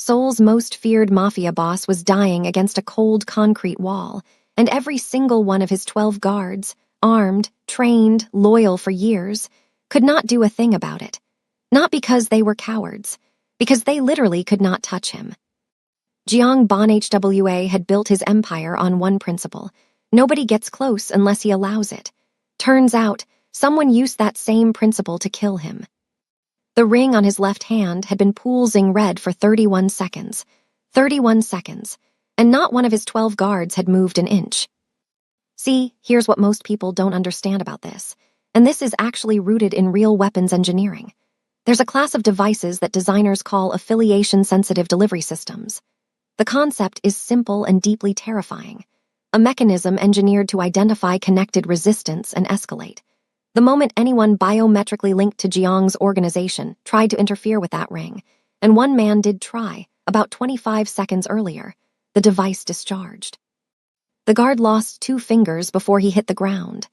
Seoul's most feared mafia boss was dying against a cold concrete wall, and every single one of his 12 guards, armed, trained, loyal for years, could not do a thing about it. Not because they were cowards, because they literally could not touch him. Jeong Bon Hwa had built his empire on one principle: nobody gets close unless he allows it. Turns out, someone used that same principle to kill him. The ring on his left hand had been pulsing red for 31 seconds. 31 seconds. And not one of his 12 guards had moved an inch. See, here's what most people don't understand about this. And this is actually rooted in real weapons engineering. There's a class of devices that designers call affiliation-sensitive delivery systems. The concept is simple and deeply terrifying. A mechanism engineered to identify connected resistance and escalate. The moment anyone biometrically linked to Jeong's organization tried to interfere with that ring, and one man did try, about 25 seconds earlier, the device discharged. The guard lost 2 fingers before he hit the ground.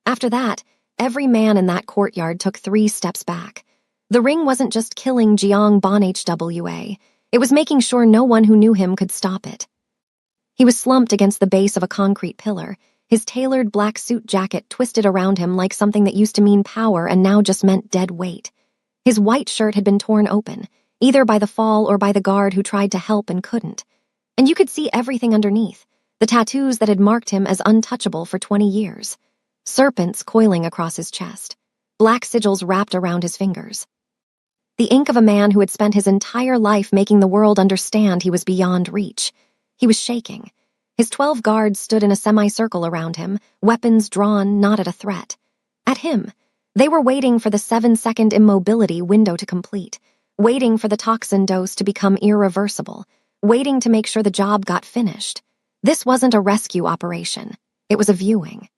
After that, every man in that courtyard took 3 steps back. The ring wasn't just killing Jeong Bon Hwa, it was making sure no one who knew him could stop it. He was slumped against the base of a concrete pillar, his tailored black suit jacket twisted around him like something that used to mean power and now just meant dead weight. His white shirt had been torn open, either by the fall or by the guard who tried to help and couldn't. And you could see everything underneath, the tattoos that had marked him as untouchable for 20 years. Serpents coiling across his chest, black sigils wrapped around his fingers. The ink of a man who had spent his entire life making the world understand he was beyond reach. He was shaking. His 12 guards stood in a semicircle around him, weapons drawn not at a threat. At him. They were waiting for the 7-second immobility window to complete, waiting for the toxin dose to become irreversible, waiting to make sure the job got finished. This wasn't a rescue operation. It was a viewing.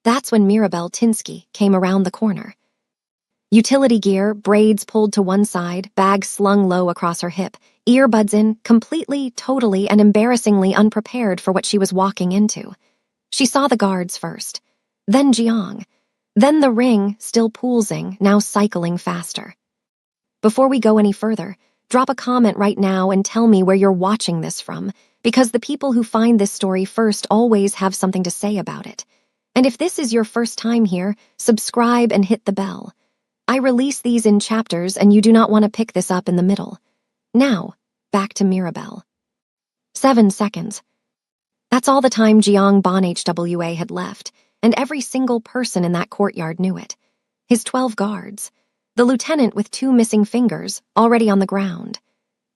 That's when Mirabelle Tinsky came around the corner. Utility gear, braids pulled to one side, bag slung low across her hip, earbuds in, completely, totally, and embarrassingly unprepared for what she was walking into. She saw the guards first, then Jeong, then the ring, still pulsing, now cycling faster. Before we go any further, drop a comment right now and tell me where you're watching this from, because the people who find this story first always have something to say about it. And if this is your first time here, subscribe and hit the bell. I release these in chapters and you do not want to pick this up in the middle. Now, back to Mirabelle. 7 seconds. That's all the time Jeong Bon Hwa had left, and every single person in that courtyard knew it. His 12 guards. The lieutenant with 2 missing fingers, already on the ground.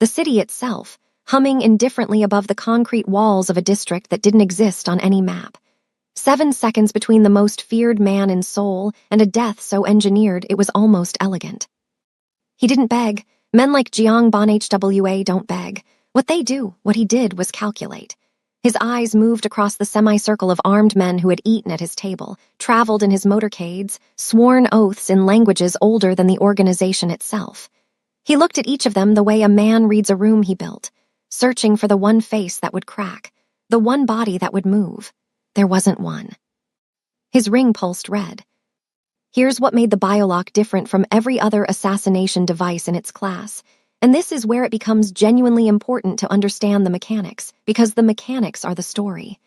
The city itself, humming indifferently above the concrete walls of a district that didn't exist on any map. 7 seconds between the most feared man in Seoul and a death so engineered it was almost elegant. He didn't beg. Men like Jeong Bon Hwa don't beg. What they do, what he did, was calculate. His eyes moved across the semicircle of armed men who had eaten at his table, traveled in his motorcades, sworn oaths in languages older than the organization itself. He looked at each of them the way a man reads a room he built, searching for the one face that would crack, the one body that would move. There wasn't one. His ring pulsed red. Here's what made the biolock different from every other assassination device in its class, and this is where it becomes genuinely important to understand the mechanics, because the mechanics are the story.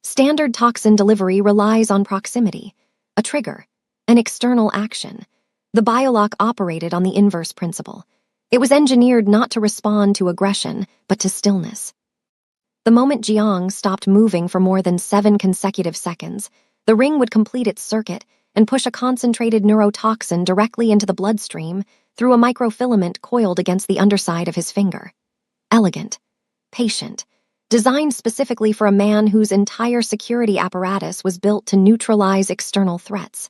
Standard toxin delivery relies on proximity, a trigger, an external action. The biolock operated on the inverse principle. It was engineered not to respond to aggression, but to stillness. The moment Jeong stopped moving for more than 7 consecutive seconds, the ring would complete its circuit and push a concentrated neurotoxin directly into the bloodstream through a microfilament coiled against the underside of his finger. Elegant, patient, designed specifically for a man whose entire security apparatus was built to neutralize external threats.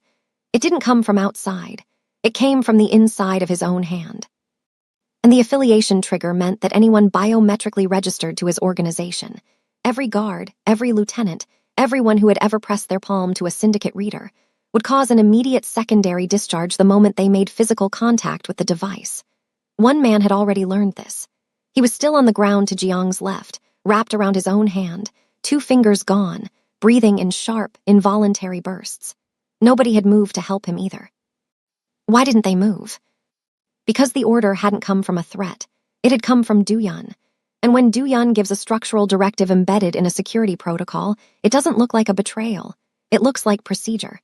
It didn't come from outside. It came from the inside of his own hand. And the affiliation trigger meant that anyone biometrically registered to his organization, every guard, every lieutenant, everyone who had ever pressed their palm to a syndicate reader, would cause an immediate secondary discharge the moment they made physical contact with the device. One man had already learned this. He was still on the ground to Jeong's left, wrapped around his own hand, 2 fingers gone, breathing in sharp, involuntary bursts. Nobody had moved to help him either. Why didn't they move? Because the order hadn't come from a threat. It had come from Duyun. And when Duyun gives a structural directive embedded in a security protocol, it doesn't look like a betrayal. It looks like procedure.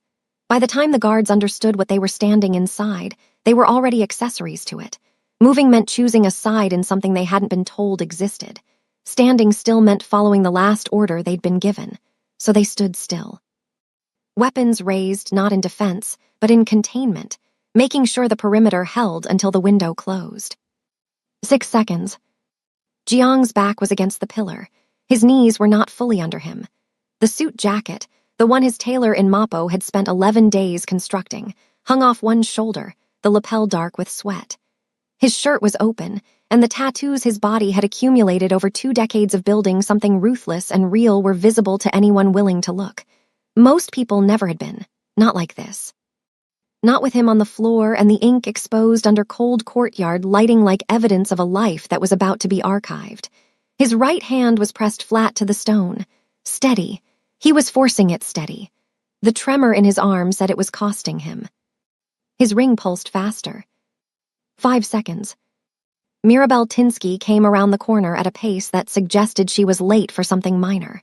By the time the guards understood what they were standing inside, they were already accessories to it. Moving meant choosing a side in something they hadn't been told existed. Standing still meant following the last order they'd been given. So they stood still. Weapons raised not in defense, but in containment, making sure the perimeter held until the window closed. 6 seconds. Jiang's back was against the pillar. His knees were not fully under him. The suit jacket, the one his tailor in Mapo had spent 11 days constructing, hung off one shoulder, the lapel dark with sweat. His shirt was open, and the tattoos his body had accumulated over 2 decades of building something ruthless and real were visible to anyone willing to look. Most people never had been. Not like this. Not with him on the floor and the ink exposed under cold courtyard lighting like evidence of a life that was about to be archived. His right hand was pressed flat to the stone. Steady. He was forcing it steady. The tremor in his arm said it was costing him. His ring pulsed faster. 5 seconds. Mirabelle Tinsky came around the corner at a pace that suggested she was late for something minor.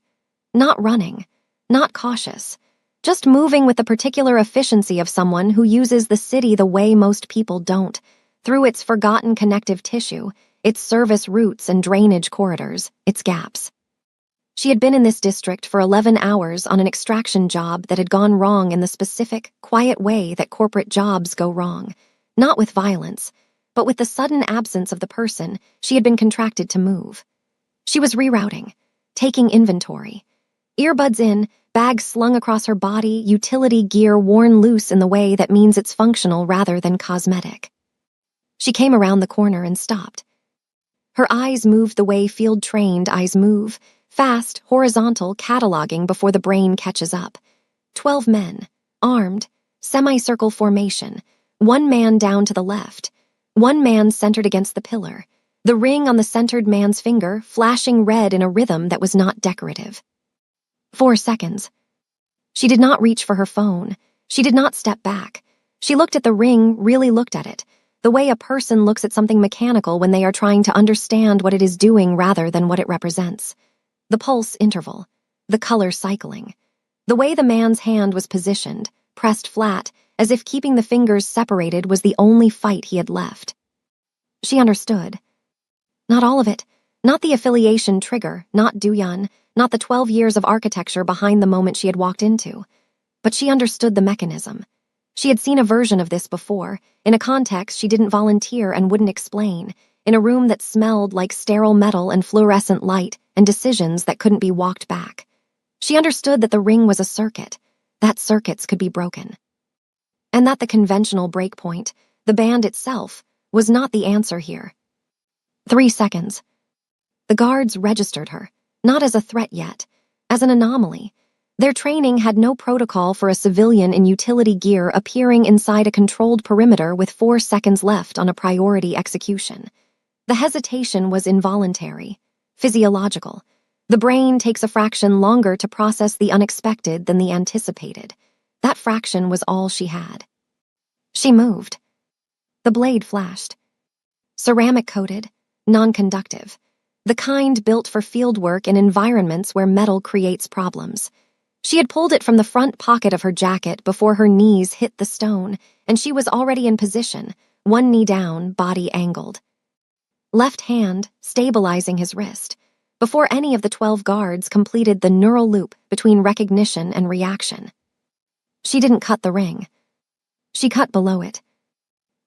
Not running. Not cautious. Just moving with the particular efficiency of someone who uses the city the way most people don't, through its forgotten connective tissue, its service routes and drainage corridors, its gaps. She had been in this district for 11 hours on an extraction job that had gone wrong in the specific, quiet way that corporate jobs go wrong, not with violence, but with the sudden absence of the person she had been contracted to move. She was rerouting, taking inventory. Earbuds in, bag slung across her body, utility gear worn loose in the way that means it's functional rather than cosmetic. She came around the corner and stopped. Her eyes moved the way field-trained eyes move, fast, horizontal, cataloging before the brain catches up. 12 men, armed, semicircle formation, 1 man down to the left, 1 man centered against the pillar, the ring on the centered man's finger flashing red in a rhythm that was not decorative. 4 seconds. She did not reach for her phone. She did not step back. She looked at the ring, really looked at it, the way a person looks at something mechanical when they are trying to understand what it is doing rather than what it represents. The pulse interval, the color cycling, the way the man's hand was positioned, pressed flat, as if keeping the fingers separated was the only fight he had left. She understood. Not all of it. Not the affiliation trigger, not Duyun, not the 12 years of architecture behind the moment she had walked into. But she understood the mechanism. She had seen a version of this before, in a context she didn't volunteer and wouldn't explain, in a room that smelled like sterile metal and fluorescent light and decisions that couldn't be walked back. She understood that the ring was a circuit, that circuits could be broken. And that the conventional breakpoint, the band itself, was not the answer here. 3 seconds. The guards registered her, not as a threat yet, as an anomaly. Their training had no protocol for a civilian in utility gear appearing inside a controlled perimeter with 4 seconds left on a priority execution. The hesitation was involuntary, physiological. The brain takes a fraction longer to process the unexpected than the anticipated. That fraction was all she had. She moved. The blade flashed. Ceramic-coated, non-conductive. The kind built for fieldwork in environments where metal creates problems. She had pulled it from the front pocket of her jacket before her knees hit the stone, and she was already in position, 1 knee down, body angled. Left hand stabilizing his wrist, before any of the 12 guards completed the neural loop between recognition and reaction. She didn't cut the ring. She cut below it.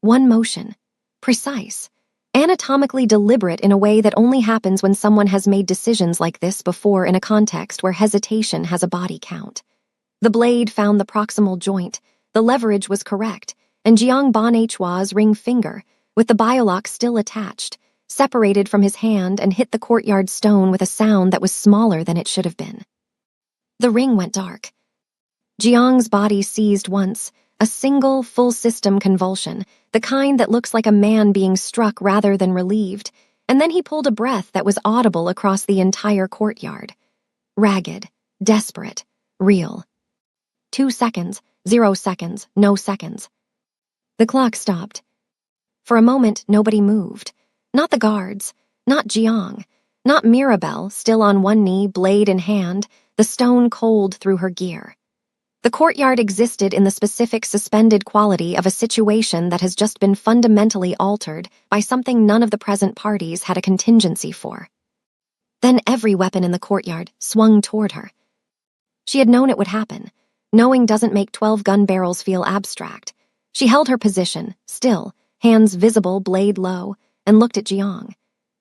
1 motion, precise, anatomically deliberate in a way that only happens when someone has made decisions like this before in a context where hesitation has a body count. The blade found the proximal joint, the leverage was correct, and Jiang Bonhua's ring finger, with the biolock still attached, separated from his hand and hit the courtyard stone with a sound that was smaller than it should have been. The ring went dark. Jiang's body seized once, a single, full-system convulsion, the kind that looks like a man being struck rather than relieved, and then he pulled a breath that was audible across the entire courtyard. Ragged, desperate, real. 2 seconds, 0 seconds, no seconds. The clock stopped. For a moment, nobody moved. Not the guards, not Jiang, not Mirabelle, still on one knee, blade in hand, the stone cold through her gear. The courtyard existed in the specific suspended quality of a situation that has just been fundamentally altered by something none of the present parties had a contingency for. Then every weapon in the courtyard swung toward her. She had known it would happen. Knowing doesn't make 12 gun barrels feel abstract. She held her position, still, hands visible, blade low, and looked at Jiang.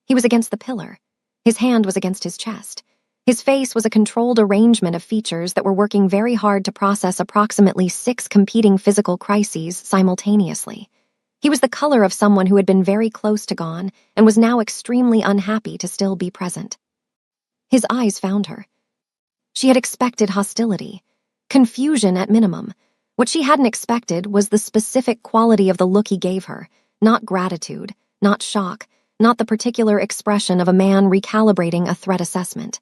He was against the pillar. His hand was against his chest. His face was a controlled arrangement of features that were working very hard to process approximately 6 competing physical crises simultaneously. He was the color of someone who had been very close to gone and was now extremely unhappy to still be present. His eyes found her. She had expected hostility, confusion at minimum. What she hadn't expected was the specific quality of the look he gave her, not gratitude, not shock, not the particular expression of a man recalibrating a threat assessment.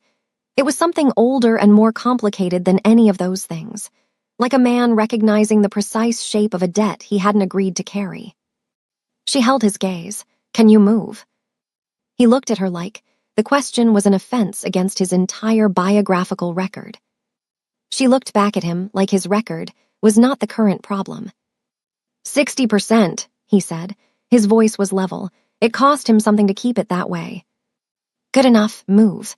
It was something older and more complicated than any of those things, like a man recognizing the precise shape of a debt he hadn't agreed to carry. She held his gaze. "Can you move?" He looked at her like the question was an offense against his entire biographical record. She looked back at him like his record was not the current problem. 60%, he said. His voice was level. It cost him something to keep it that way. "Good enough, move."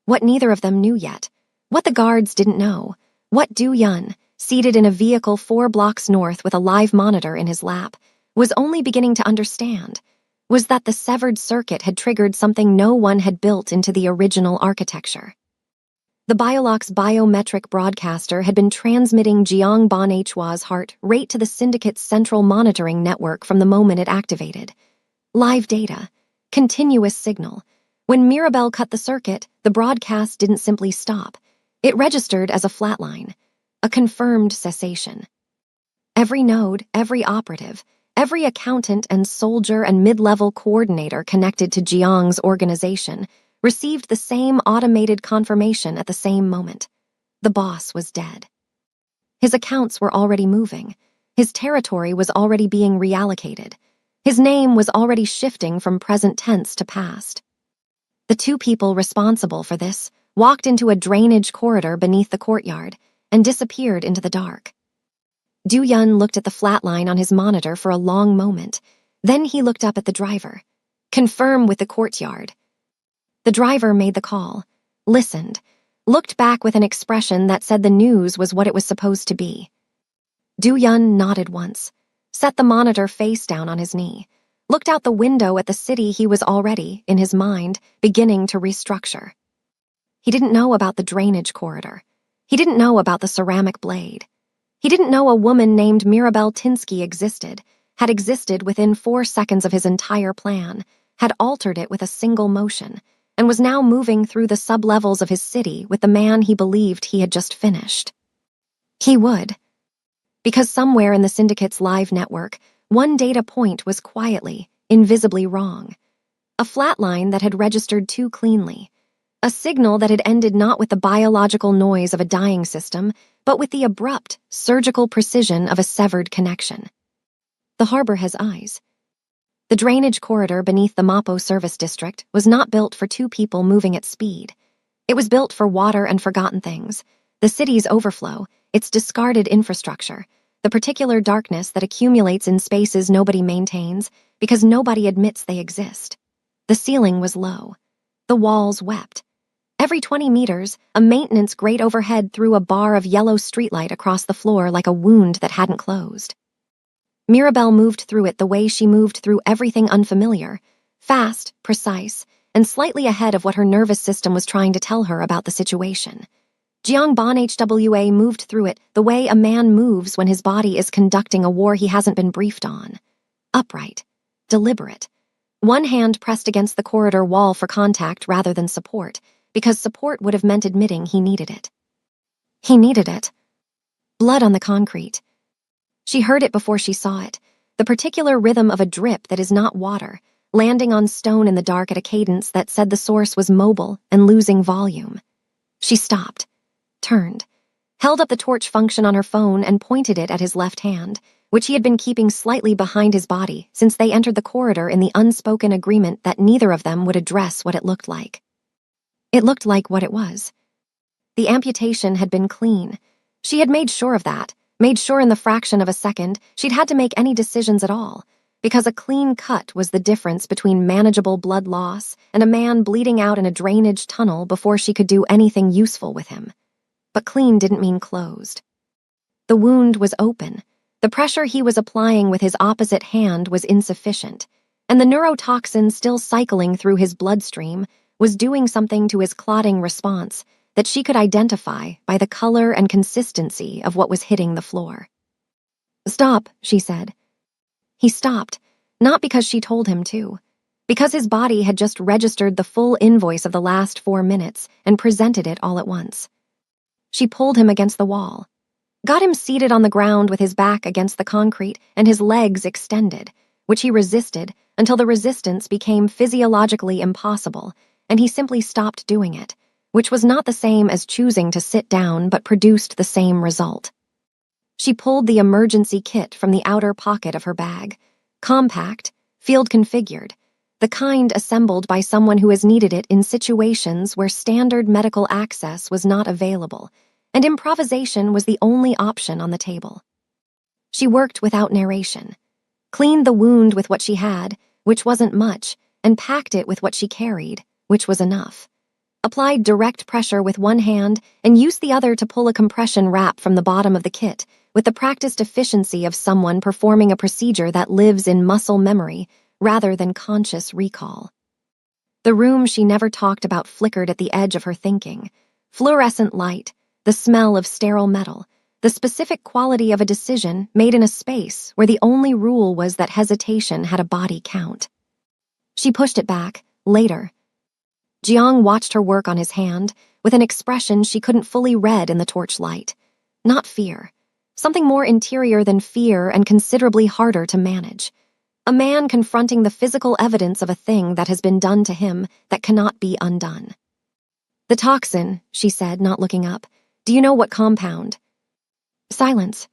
What neither of them knew yet, what the guards didn't know, what Du Yun, seated in a vehicle 4 blocks north with a live monitor in his lap, was only beginning to understand, was that the severed circuit had triggered something no one had built into the original architecture. The Biolox biometric broadcaster had been transmitting Jiang Bonhua's heart rate to the syndicate's central monitoring network from the moment it activated. Live data, continuous signal. When Mirabelle cut the circuit, the broadcast didn't simply stop. It registered as a flatline, a confirmed cessation. Every node, every operative, every accountant and soldier and mid-level coordinator connected to Jiang's organization received the same automated confirmation at the same moment. The boss was dead. His accounts were already moving. His territory was already being reallocated. His name was already shifting from present tense to past. The 2 people responsible for this walked into a drainage corridor beneath the courtyard and disappeared into the dark. Du Yun looked at the flatline on his monitor for a long moment. Then he looked up at the driver. "Confirm with the courtyard." The driver made the call, listened, looked back with an expression that said the news was what it was supposed to be. Du Yun nodded once, set the monitor face down on his knee, looked out the window at the city he was already, in his mind, beginning to restructure. He didn't know about the drainage corridor. He didn't know about the ceramic blade. He didn't know a woman named Mirabelle Tinsky existed, had existed within 4 seconds of his entire plan, had altered it with a single motion, and was now moving through the sublevels of his city with the man he believed he had just finished. He would. Because somewhere in the syndicate's live network, one data point was quietly, invisibly wrong. A flatline that had registered too cleanly. A signal that had ended not with the biological noise of a dying system, but with the abrupt, surgical precision of a severed connection. The harbor has eyes. The drainage corridor beneath the Mapo service district was not built for 2 people moving at speed. It was built for water and forgotten things, the city's overflow, its discarded infrastructure, the particular darkness that accumulates in spaces nobody maintains because nobody admits they exist. The ceiling was low. The walls wept. Every 20 meters, a maintenance grate overhead threw a bar of yellow streetlight across the floor like a wound that hadn't closed. Mirabelle moved through it the way she moved through everything unfamiliar, fast, precise, and slightly ahead of what her nervous system was trying to tell her about the situation. Jiang Bonhwa moved through it the way a man moves when his body is conducting a war he hasn't been briefed on. Upright, deliberate. One hand pressed against the corridor wall for contact rather than support, because support would have meant admitting he needed it. He needed it. Blood on the concrete. She heard it before she saw it, the particular rhythm of a drip that is not water, landing on stone in the dark at a cadence that said the source was mobile and losing volume. She stopped, turned, held up the torch function on her phone and pointed it at his left hand, which he had been keeping slightly behind his body since they entered the corridor in the unspoken agreement that neither of them would address what it looked like. It looked like what it was. The amputation had been clean. She had made sure of that, made sure in the fraction of a second she'd had to make any decisions at all, because a clean cut was the difference between manageable blood loss and a man bleeding out in a drainage tunnel before she could do anything useful with him. But clean didn't mean closed. The wound was open. The pressure he was applying with his opposite hand was insufficient, and the neurotoxin still cycling through his bloodstream was doing something to his clotting response that she could identify by the color and consistency of what was hitting the floor. "Stop," she said. He stopped, not because she told him to, because his body had just registered the full invoice of the last 4 minutes and presented it all at once. She pulled him against the wall, got him seated on the ground with his back against the concrete and his legs extended, which he resisted until the resistance became physiologically impossible, and he simply stopped doing it, which was not the same as choosing to sit down but produced the same result. She pulled the emergency kit from the outer pocket of her bag, compact, field-configured, the kind assembled by someone who has needed it in situations where standard medical access was not available, and improvisation was the only option on the table. She worked without narration, cleaned the wound with what she had, which wasn't much, and packed it with what she carried, which was enough. Applied direct pressure with one hand and used the other to pull a compression wrap from the bottom of the kit with the practiced efficiency of someone performing a procedure that lives in muscle memory rather than conscious recall. The room she never talked about flickered at the edge of her thinking. Fluorescent light, the smell of sterile metal, the specific quality of a decision made in a space where the only rule was that hesitation had a body count. She pushed it back, later. Jiang watched her work on his hand with an expression she couldn't fully read in the torchlight. Not fear. Something more interior than fear and considerably harder to manage. A man confronting the physical evidence of a thing that has been done to him that cannot be undone. "The toxin," she said, not looking up. "Do you know what compound?" Silence.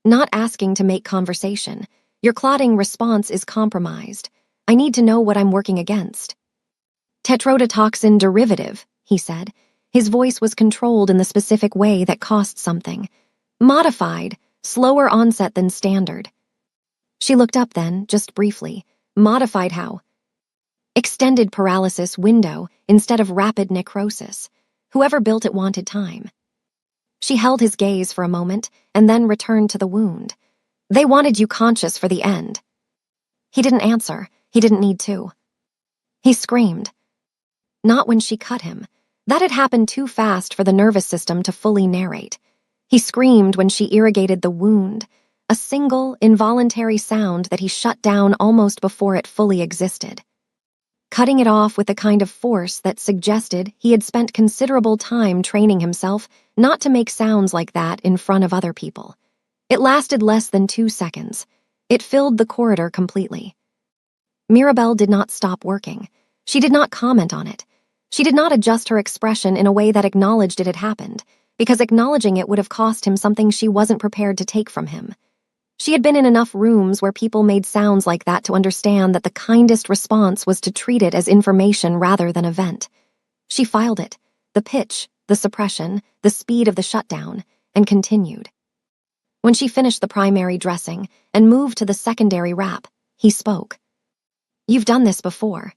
Not asking to make conversation. "Your clotting response is compromised. I need to know what I'm working against." "Tetrodotoxin derivative," he said. His voice was controlled in the specific way that cost something. "Modified, slower onset than standard." She looked up then, just briefly. "Modified how?" "Extended paralysis window instead of rapid necrosis. Whoever built it wanted time." She held his gaze for a moment and then returned to the wound. "They wanted you conscious for the end." He didn't answer. He didn't need to. He screamed. Not when she cut him. That had happened too fast for the nervous system to fully narrate. He screamed when she irrigated the wound, a single, involuntary sound that he shut down almost before it fully existed. Cutting it off with the kind of force that suggested he had spent considerable time training himself not to make sounds like that in front of other people. It lasted less than 2 seconds. It filled the corridor completely. Mirabelle did not stop working. She did not comment on it. She did not adjust her expression in a way that acknowledged it had happened, because acknowledging it would have cost him something she wasn't prepared to take from him. She had been in enough rooms where people made sounds like that to understand that the kindest response was to treat it as information rather than event. She filed it, the pitch, the suppression, the speed of the shutdown, and continued. When she finished the primary dressing and moved to the secondary wrap, he spoke. "You've done this before."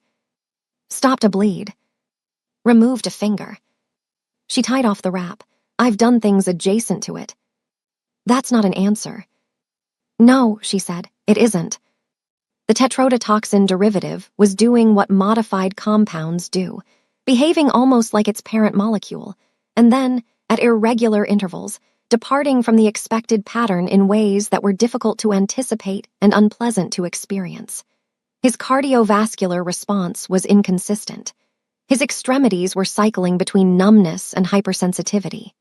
"Stopped a bleed." "Removed a finger." She tied off the wrap. "I've done things adjacent to it." "That's not an answer." "No," she said, "it isn't." The tetrodotoxin derivative was doing what modified compounds do, behaving almost like its parent molecule, and then, at irregular intervals, departing from the expected pattern in ways that were difficult to anticipate and unpleasant to experience. His cardiovascular response was inconsistent. His extremities were cycling between numbness and hypersensitivity.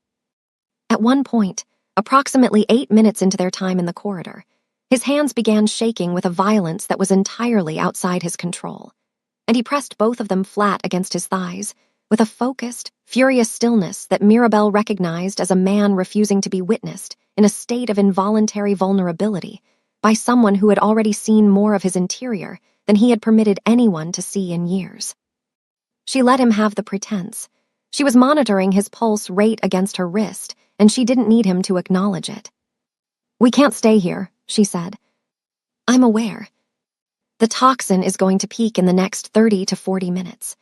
At one point, approximately 8 minutes into their time in the corridor, his hands began shaking with a violence that was entirely outside his control, and he pressed both of them flat against his thighs, with a focused, furious stillness that Mirabelle recognized as a man refusing to be witnessed in a state of involuntary vulnerability, by someone who had already seen more of his interior than he had permitted anyone to see in years. She let him have the pretense. She was monitoring his pulse rate against her wrist, and she didn't need him to acknowledge it. "We can't stay here," she said. "I'm aware. The toxin is going to peak in the next 30 to 40 minutes.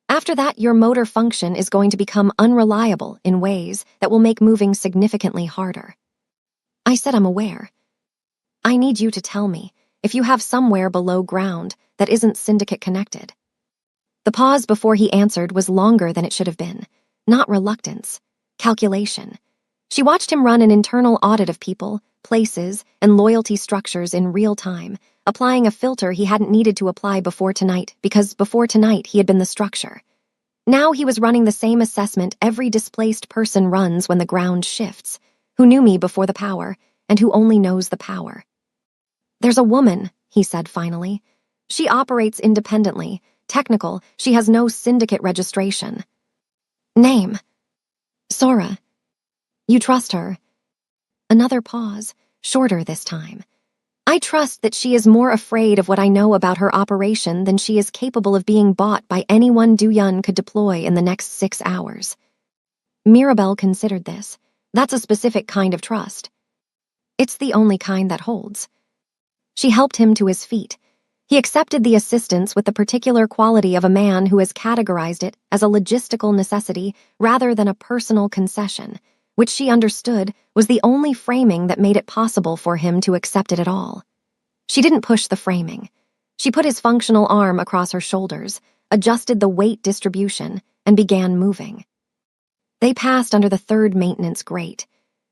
After that, your motor function is going to become unreliable in ways that will make moving significantly harder." I said I'm aware. "I need you to tell me if you have somewhere below ground that isn't syndicate connected." The pause before he answered was longer than it should have been. Not reluctance. Calculation. She watched him run an internal audit of people, places, and loyalty structures in real time, applying a filter he hadn't needed to apply before tonight because before tonight he had been the structure. Now he was running the same assessment every displaced person runs when the ground shifts. Who knew me before the power, and who only knows the power. "There's a woman," he said finally. "She operates independently. Technical, she has no syndicate registration." "Name?" "Sora." "You trust her?" Another pause, shorter this time. "I trust that she is more afraid of what I know about her operation than she is capable of being bought by anyone Du-Yun could deploy in the next 6 hours." Mirabelle considered this. That's a specific kind of trust. It's the only kind that holds. She helped him to his feet. He accepted the assistance with the particular quality of a man who has categorized it as a logistical necessity rather than a personal concession, which she understood was the only framing that made it possible for him to accept it at all. She didn't push the framing. She put his functional arm across her shoulders, adjusted the weight distribution, and began moving. They passed under the third maintenance grate.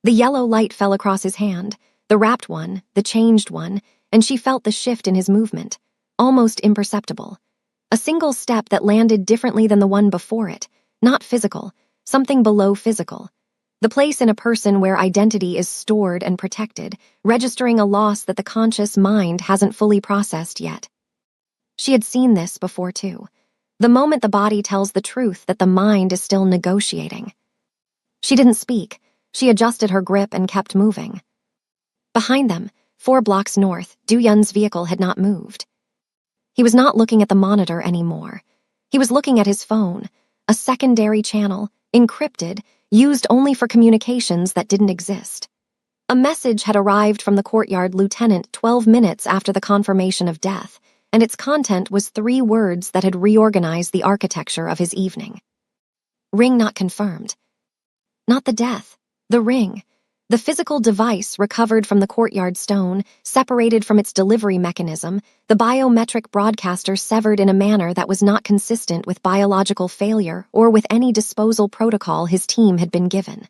The yellow light fell across his hand, the wrapped one, the changed one, and she felt the shift in his movement, almost imperceptible. A single step that landed differently than the one before it, not physical, something below physical. The place in a person where identity is stored and protected, registering a loss that the conscious mind hasn't fully processed yet. She had seen this before too. The moment the body tells the truth that the mind is still negotiating. She didn't speak. She adjusted her grip and kept moving. Behind them, 4 blocks north, Du-Yun's vehicle had not moved. He was not looking at the monitor anymore. He was looking at his phone, a secondary channel, encrypted, used only for communications that didn't exist. A message had arrived from the courtyard lieutenant 12 minutes after the confirmation of death, and its content was 3 words that had reorganized the architecture of his evening. Ring not confirmed. Not the death, the ring. The physical device recovered from the courtyard stone, separated from its delivery mechanism, the biometric broadcaster severed in a manner that was not consistent with biological failure or with any disposal protocol his team had been given.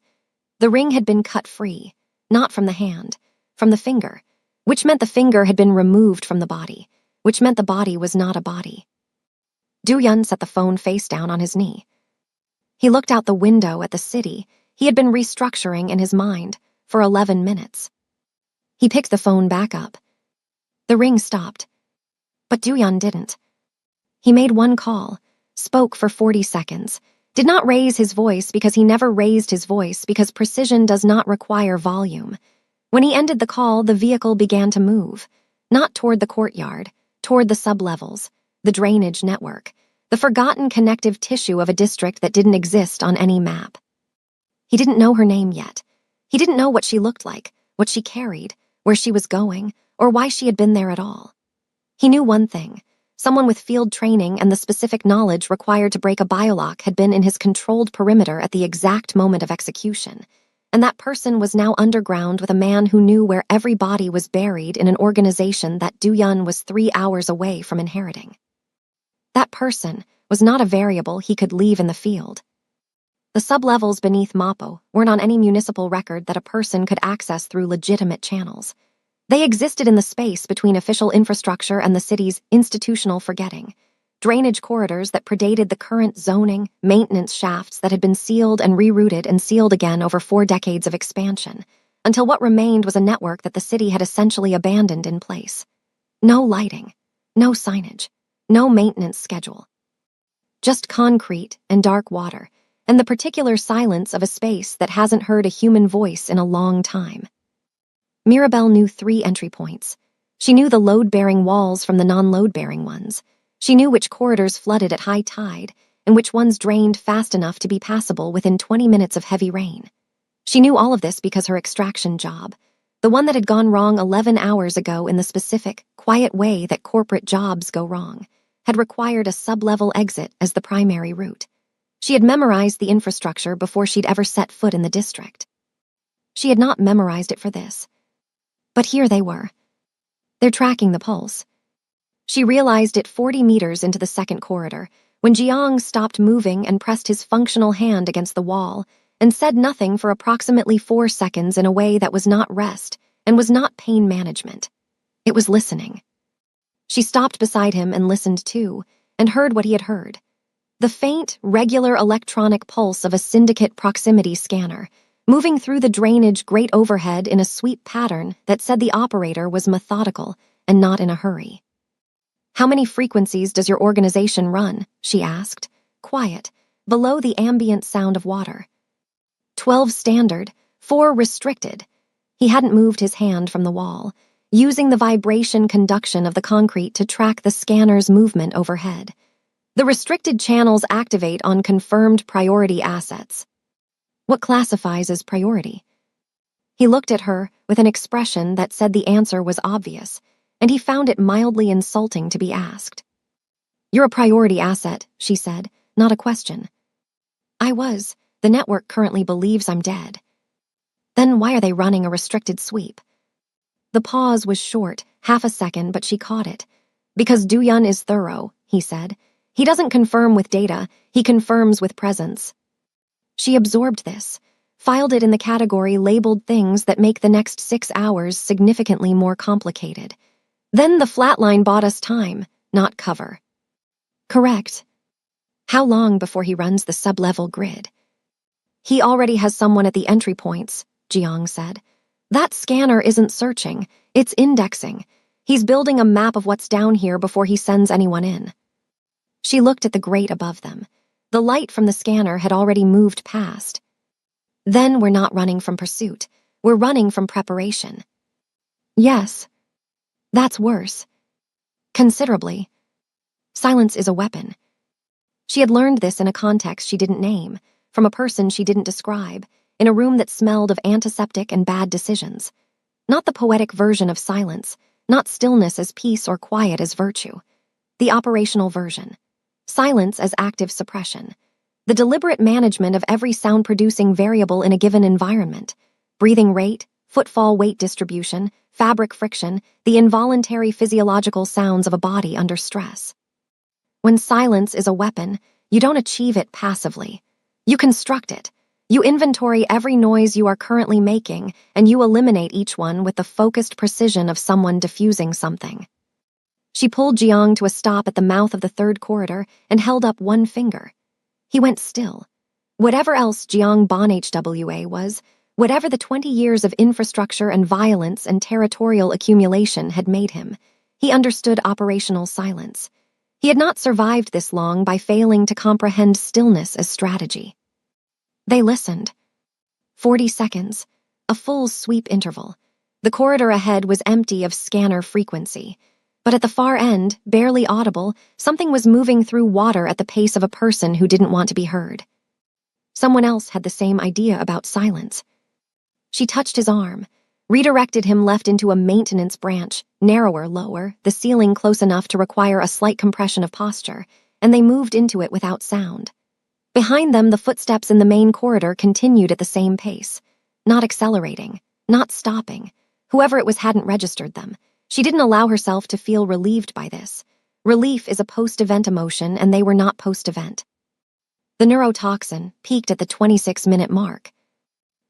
The ring had been cut free, not from the hand, from the finger, which meant the finger had been removed from the body, which meant the body was not a body. Du-Yun set the phone face down on his knee. He looked out the window at the city he had been restructuring in his mind for 11 minutes. He picked the phone back up. The ring stopped. But Du-Yun didn't. He made one call, spoke for 40 seconds, did not raise his voice because he never raised his voice because precision does not require volume. When he ended the call, the vehicle began to move, not toward the courtyard, toward the sublevels, the drainage network, the forgotten connective tissue of a district that didn't exist on any map. He didn't know her name yet. He didn't know what she looked like, what she carried, where she was going, or why she had been there at all. He knew one thing. Someone with field training and the specific knowledge required to break a biolock had been in his controlled perimeter at the exact moment of execution, and that person was now underground with a man who knew where every body was buried in an organization that Du-Yun was 3 hours away from inheriting. That person was not a variable he could leave in the field. The sublevels beneath Mapo weren't on any municipal record that a person could access through legitimate channels. They existed in the space between official infrastructure and the city's institutional forgetting, drainage corridors that predated the current zoning, maintenance shafts that had been sealed and rerouted and sealed again over 4 decades of expansion, until what remained was a network that the city had essentially abandoned in place. No lighting, no signage, no maintenance schedule. Just concrete and dark water, and the particular silence of a space that hasn't heard a human voice in a long time. Mirabelle knew 3 entry points. She knew the load-bearing walls from the non-load-bearing ones. She knew which corridors flooded at high tide and which ones drained fast enough to be passable within 20 minutes of heavy rain. She knew all of this because her extraction job, the one that had gone wrong 11 hours ago in the specific, quiet way that corporate jobs go wrong, had required a sub-level exit as the primary route. She had memorized the infrastructure before she'd ever set foot in the district. She had not memorized it for this. But here they were. They're tracking the pulse. She realized it 40 meters into the second corridor, when Jiang stopped moving and pressed his functional hand against the wall and said nothing for approximately 4 seconds in a way that was not rest and was not pain management. It was listening. She stopped beside him and listened too, and heard what he had heard. The faint, regular electronic pulse of a syndicate proximity scanner, moving through the drainage grate overhead in a sweep pattern that said the operator was methodical and not in a hurry. "How many frequencies does your organization run?" she asked, quiet, below the ambient sound of water. 12 standard, 4 restricted. He hadn't moved his hand from the wall, using the vibration conduction of the concrete to track the scanner's movement overhead. The restricted channels activate on confirmed priority assets. What classifies as priority? He looked at her with an expression that said the answer was obvious, and he found it mildly insulting to be asked. "You're a priority asset," she said, not a question. "I was. The network currently believes I'm dead." "Then why are they running a restricted sweep?" The pause was short, half a second, but she caught it. "Because Duyun is thorough," he said. "He doesn't confirm with data, he confirms with presence." She absorbed this, filed it in the category labeled things that make the next 6 hours significantly more complicated. Then the flatline bought us time, not cover. Correct. How long before he runs the sub-level grid? "He already has someone at the entry points," Jiang said. "That scanner isn't searching, it's indexing. He's building a map of what's down here before he sends anyone in." She looked at the grate above them. The light from the scanner had already moved past. "Then we're not running from pursuit. We're running from preparation." "Yes. That's worse. Considerably. Silence is a weapon." She had learned this in a context she didn't name, from a person she didn't describe, in a room that smelled of antiseptic and bad decisions. Not the poetic version of silence, not stillness as peace or quiet as virtue. The operational version. Silence as active suppression. The deliberate management of every sound-producing variable in a given environment. Breathing rate, footfall weight distribution, fabric friction, the involuntary physiological sounds of a body under stress. When silence is a weapon, you don't achieve it passively. You construct it. You inventory every noise you are currently making, and you eliminate each one with the focused precision of someone diffusing something. She pulled Jiang to a stop at the mouth of the third corridor and held up one finger. He went still. Whatever else Jiang Bon HWA was, whatever the 20 years of infrastructure and violence and territorial accumulation had made him, he understood operational silence. He had not survived this long by failing to comprehend stillness as strategy. They listened. 40 seconds, a full sweep interval. The corridor ahead was empty of scanner frequency, but at the far end, barely audible, something was moving through water at the pace of a person who didn't want to be heard. Someone else had the same idea about silence. She touched his arm, redirected him left into a maintenance branch, narrower, lower, the ceiling close enough to require a slight compression of posture, and they moved into it without sound. Behind them, the footsteps in the main corridor continued at the same pace, not accelerating, not stopping. Whoever it was hadn't registered them. She didn't allow herself to feel relieved by this. Relief is a post-event emotion, and they were not post-event. The neurotoxin peaked at the 26-minute mark.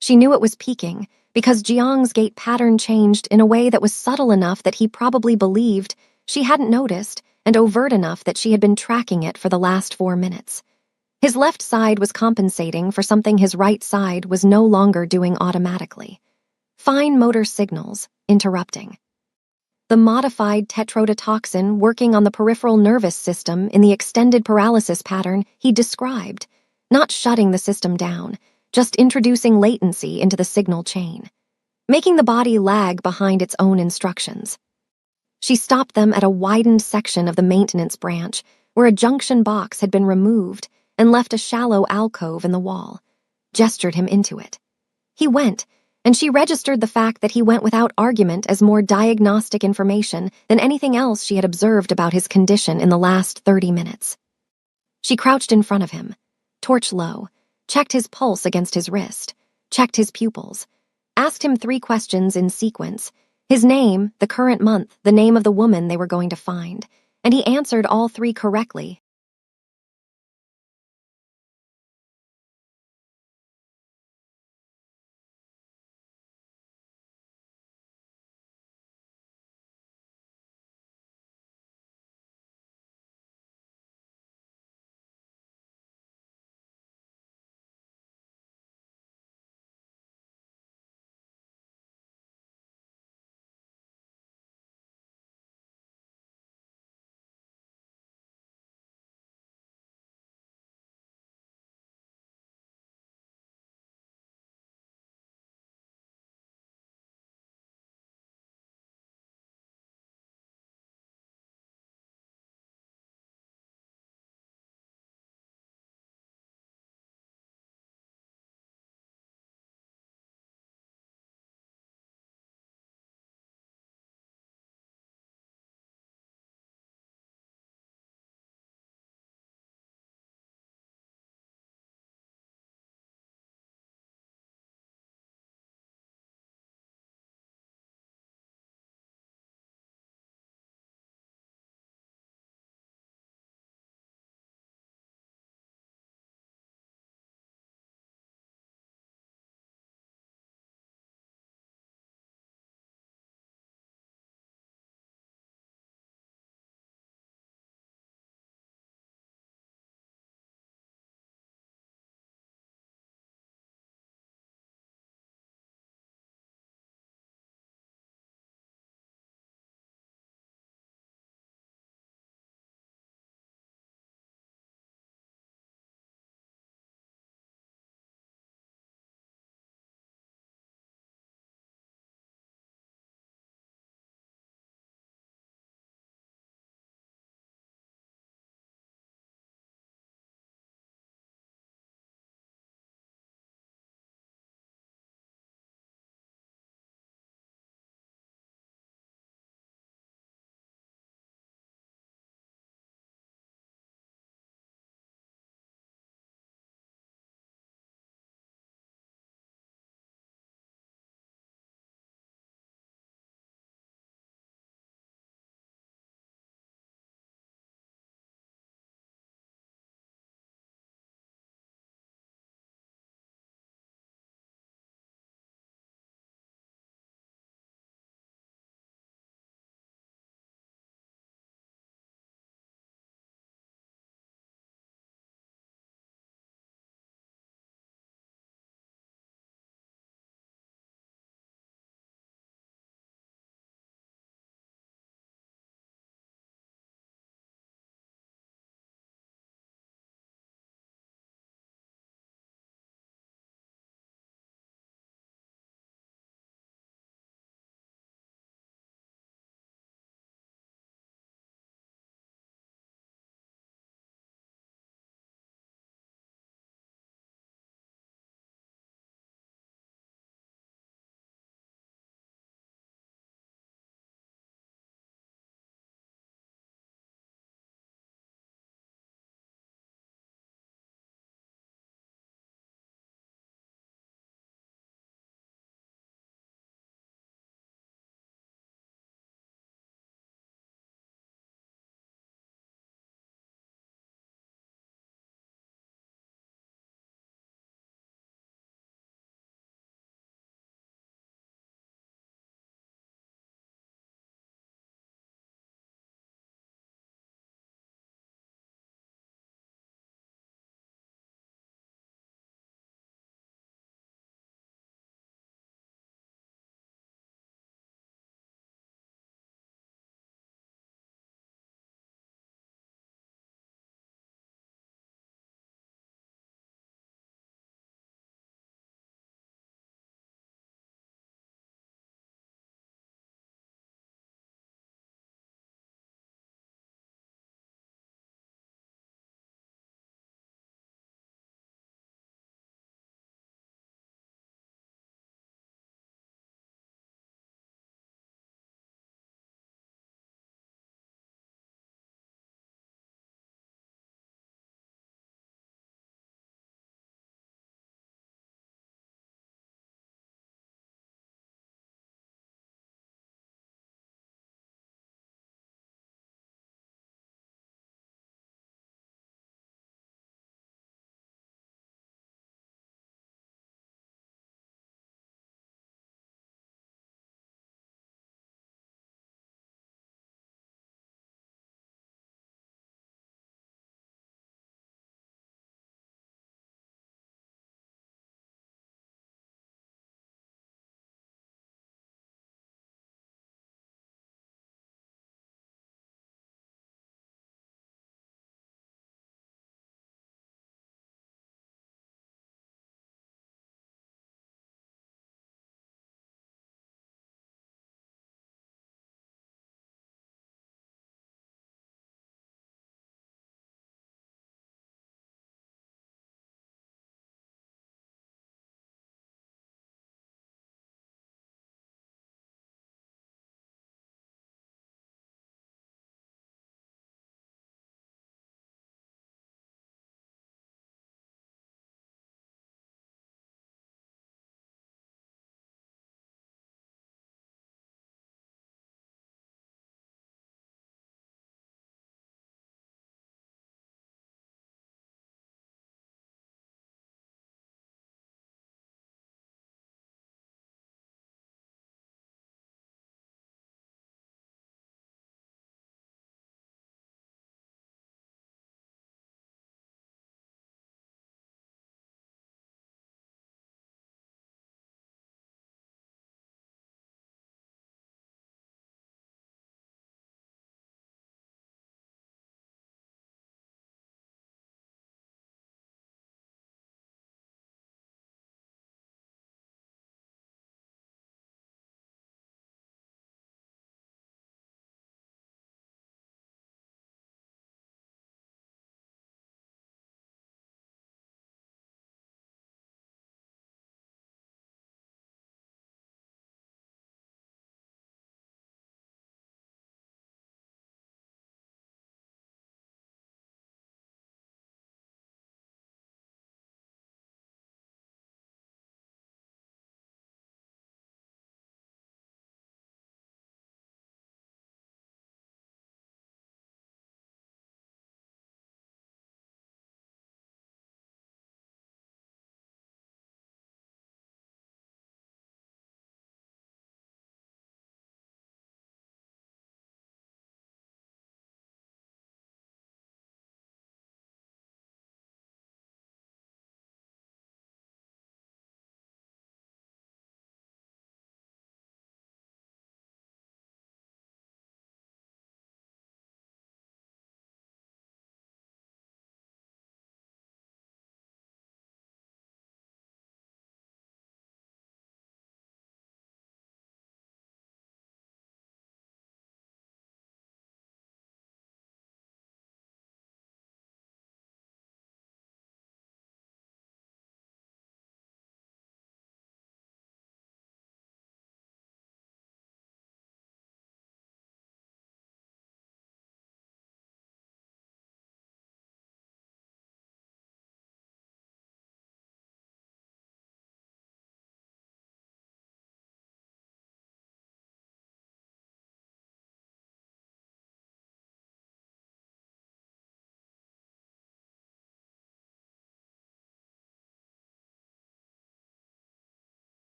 She knew it was peaking because Jiang's gait pattern changed in a way that was subtle enough that he probably believed she hadn't noticed and overt enough that she had been tracking it for the last 4 minutes. His left side was compensating for something his right side was no longer doing automatically. Fine motor signals, interrupting. The modified tetrodotoxin working on the peripheral nervous system in the extended paralysis pattern he described, not shutting the system down, just introducing latency into the signal chain. making the body lag behind its own instructions. She stopped them at a widened section of the maintenance branch, where a junction box had been removed and left a shallow alcove in the wall, gestured him into it. He went, and she registered the fact that he went without argument as more diagnostic information than anything else she had observed about his condition in the last 30 minutes. She crouched in front of him, torch low, checked his pulse against his wrist, checked his pupils, asked him 3 questions in sequence: his name, the current month, the name of the woman they were going to find, and he answered all 3 correctly